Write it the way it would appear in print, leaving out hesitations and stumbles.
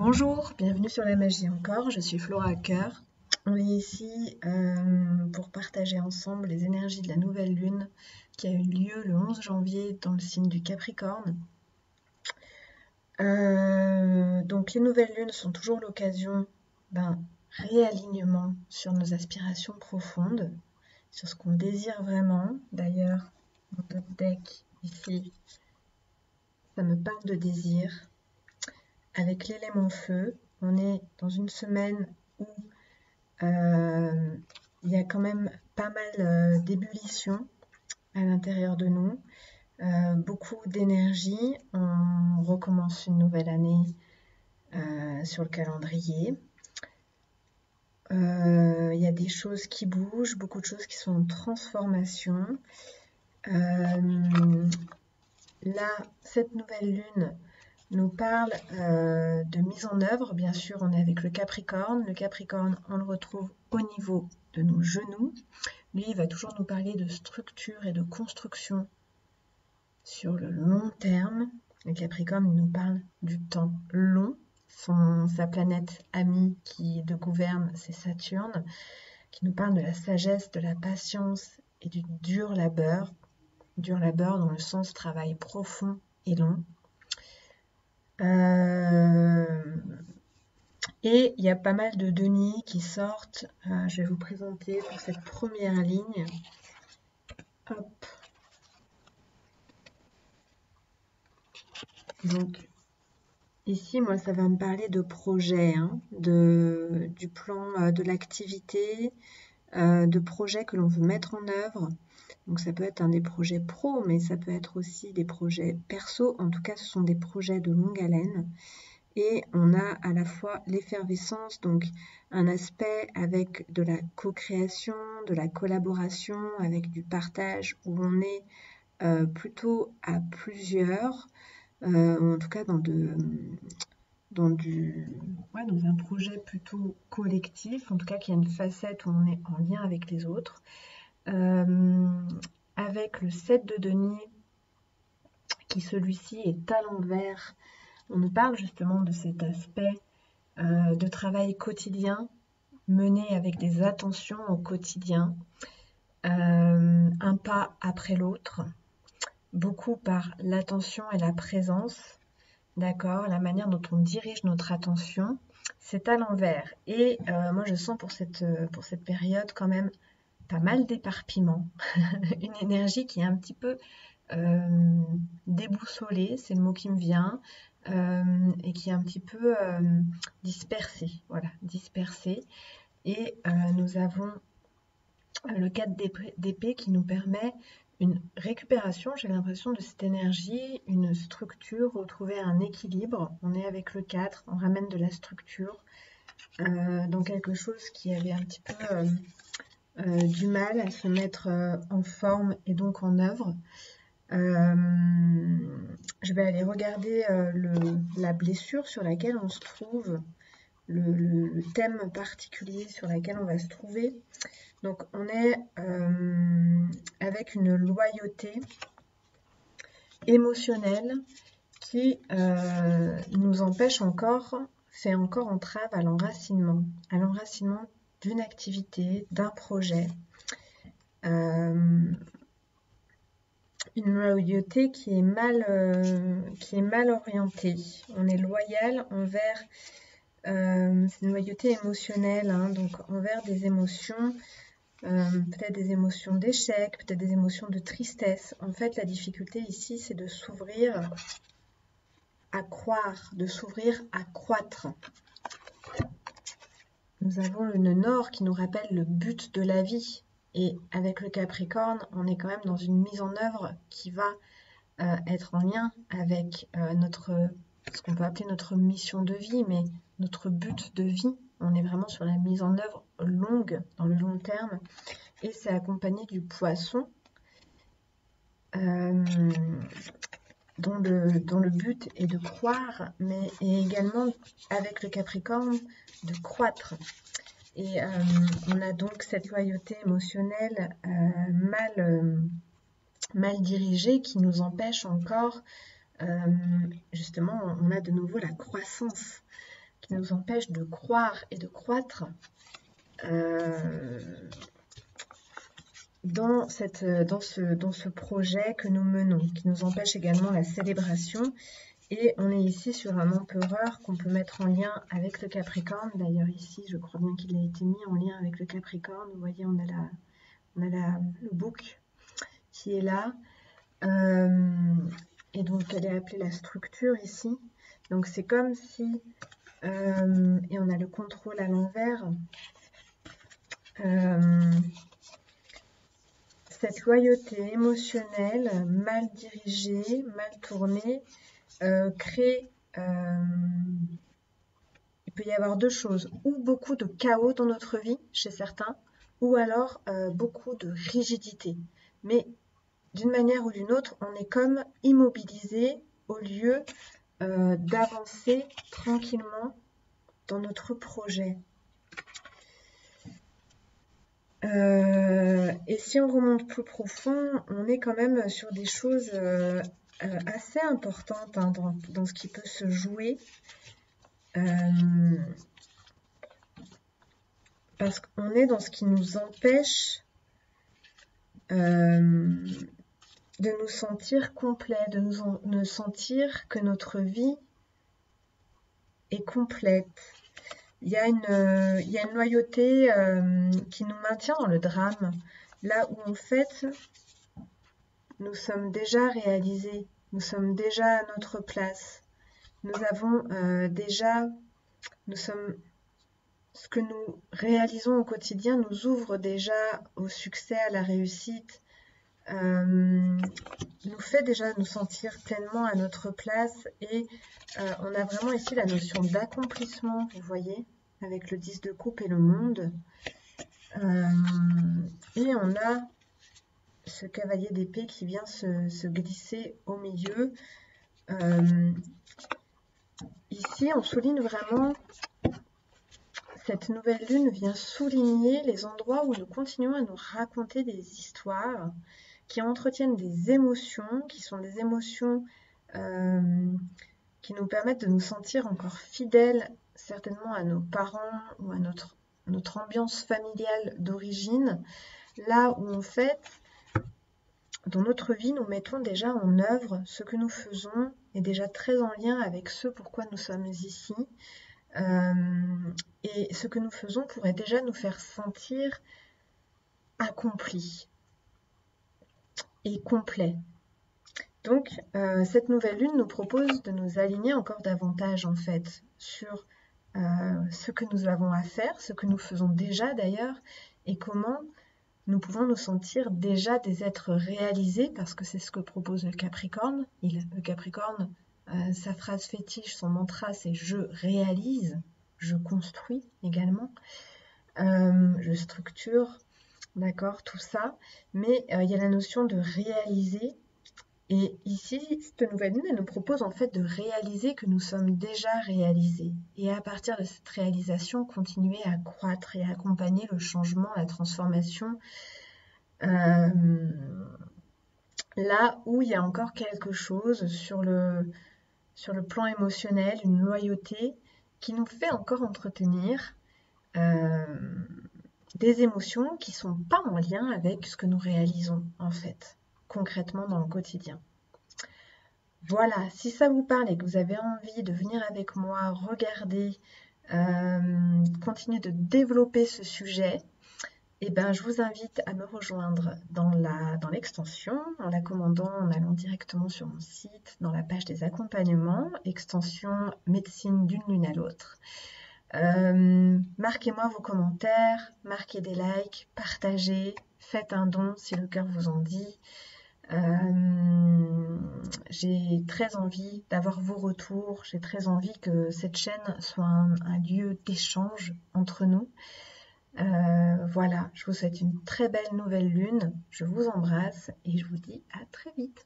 Bonjour, bienvenue sur la magie encore, je suis Flora Coeur. On est ici pour partager ensemble les énergies de la nouvelle lune qui a eu lieu le 11 janvier dans le signe du Capricorne. Donc les nouvelles lunes sont toujours l'occasion d'un réalignement sur nos aspirations profondes, sur ce qu'on désire vraiment. D'ailleurs, dans notre deck ici, ça me parle de désir. Avec l'élément feu, on est dans une semaine où il y a quand même pas mal d'ébullition à l'intérieur de nous, beaucoup d'énergie. On recommence une nouvelle année sur le calendrier. Il y a des choses qui bougent, beaucoup de choses qui sont en transformation. Là, cette nouvelle lune nous parle de mise en œuvre. Bien sûr, on est avec le Capricorne. Le Capricorne, on le retrouve au niveau de nos genoux. Lui, il va toujours nous parler de structure et de construction sur le long terme. Le Capricorne, il nous parle du temps long. Sa planète amie qui le gouverne, c'est Saturne, qui nous parle de la sagesse, de la patience et du dur labeur. Dur labeur dans le sens travail profond et long. Et il y a pas mal de deniers qui sortent. Je vais vous présenter pour cette première ligne. Hop. Donc, ici, moi, ça va me parler de projet, du plan, de l'activité, de projets que l'on veut mettre en œuvre. Donc, ça peut être un des projets pro, mais ça peut être aussi des projets perso. En tout cas, ce sont des projets de longue haleine. Et on a à la fois l'effervescence, donc un aspect avec de la co-création, de la collaboration, avec du partage, où on est plutôt à plusieurs, en tout cas dans un projet plutôt collectif, en tout cas qui a une facette où on est en lien avec les autres. Avec le 7 de denier, qui celui-ci est à l'envers, on nous parle justement de cet aspect de travail quotidien mené avec des attentions au quotidien, un pas après l'autre, beaucoup par l'attention et la présence, d'accord, la manière dont on dirige notre attention, c'est à l'envers. Et moi je sens pour cette période quand même pas mal d'éparpillement, une énergie qui est un petit peu déboussolée, c'est le mot qui me vient, et qui est un petit peu dispersée, voilà, dispersée. Et nous avons le 4 d'épée qui nous permet une récupération, j'ai l'impression, de cette énergie, une structure, retrouver un équilibre. On est avec le 4, on ramène de la structure dans quelque chose qui avait un petit peu du mal à se mettre en forme et donc en œuvre. Je vais aller regarder la blessure sur laquelle on se trouve, le thème particulier sur lequel on va se trouver. Donc on est avec une loyauté émotionnelle qui nous empêche fait encore entrave à l'enracinement d'une activité, d'un projet. Une loyauté qui est mal orientée. On est loyal envers, c'est une loyauté émotionnelle, donc envers des émotions, peut-être des émotions d'échec, peut-être des émotions de tristesse. En fait, la difficulté ici, c'est de s'ouvrir à croire, de s'ouvrir à croître. Nous avons le nœud nord qui nous rappelle le but de la vie. Et avec le Capricorne, on est quand même dans une mise en œuvre qui va être en lien avec ce qu'on peut appeler notre mission de vie, mais notre but de vie. On est vraiment sur la mise en œuvre longue, dans le long terme. Et c'est accompagné du poisson, dont le but est de croire, mais également avec le Capricorne, de croître. Et on a donc cette loyauté émotionnelle mal dirigée qui nous empêche encore, justement, on a de nouveau la croissance. qui nous empêche de croire et de croître dans ce projet que nous menons, qui nous empêche également la célébration. Et on est ici sur un empereur qu'on peut mettre en lien avec le Capricorne. D'ailleurs ici, je crois bien qu'il a été mis en lien avec le Capricorne. Vous voyez, on a le bouc qui est là. Et donc, elle est appelée la structure ici. Donc, c'est comme si... et on a le contrôle à l'envers. Cette loyauté émotionnelle, mal dirigée, mal tournée, crée... il peut y avoir deux choses, ou beaucoup de chaos dans notre vie, chez certains, ou alors beaucoup de rigidité. Mais d'une manière ou d'une autre, on est comme immobilisé au lieu d'avancer tranquillement dans notre projet. Et si on remonte plus profond, on est quand même sur des choses assez importantes hein, dans ce qui peut se jouer. Parce qu'on est dans ce qui nous empêche de nous sentir complets, de nous sentir que notre vie est complète. Il y a une loyauté qui nous maintient dans le drame, là où en fait, nous sommes déjà réalisés, nous sommes déjà à notre place. Nous avons ce que nous réalisons au quotidien nous ouvre déjà au succès, à la réussite, nous fait déjà nous sentir pleinement à notre place et on a vraiment ici la notion d'accomplissement, vous voyez, avec le 10 de coupe et le monde. Et on a ce cavalier d'épée qui vient se glisser au milieu. Ici, on souligne vraiment, cette nouvelle lune vient souligner les endroits où nous continuons à nous raconter des histoires qui entretiennent des émotions, qui sont des émotions qui nous permettent de nous sentir encore fidèles certainement à nos parents ou à notre ambiance familiale d'origine, là où en fait, dans notre vie, nous mettons déjà en œuvre ce que nous faisons est déjà très en lien avec ce pourquoi nous sommes ici. Et ce que nous faisons pourrait déjà nous faire sentir accomplis et complets. Donc, cette nouvelle lune nous propose de nous aligner encore davantage en fait sur ce que nous avons à faire, ce que nous faisons déjà d'ailleurs, et comment nous pouvons nous sentir déjà des êtres réalisés, parce que c'est ce que propose le Capricorne. Le Capricorne, sa phrase fétiche, son mantra, c'est « je réalise », je construis également, je structure, d'accord, tout ça. Mais il y a la notion de réaliser. Et ici, cette nouvelle lune, elle nous propose en fait de réaliser que nous sommes déjà réalisés. Et à partir de cette réalisation, continuer à croître et à accompagner le changement, la transformation. Là où il y a encore quelque chose sur le plan émotionnel, une loyauté qui nous fait encore entretenir des émotions qui ne sont pas en lien avec ce que nous réalisons en fait, concrètement dans le quotidien. Voilà, si ça vous parle et que vous avez envie de venir avec moi, regarder, continuer de développer ce sujet, eh ben, je vous invite à me rejoindre dans l'extension, en la commandant, en allant directement sur mon site, dans la page des accompagnements, extension médecine d'une lune à l'autre. Marquez-moi vos commentaires, marquez des likes, partagez, faites un don si le cœur vous en dit. J'ai très envie d'avoir vos retours, j'ai très envie que cette chaîne soit un lieu d'échange entre nous. Voilà, je vous souhaite une très belle nouvelle lune, je vous embrasse et je vous dis à très vite.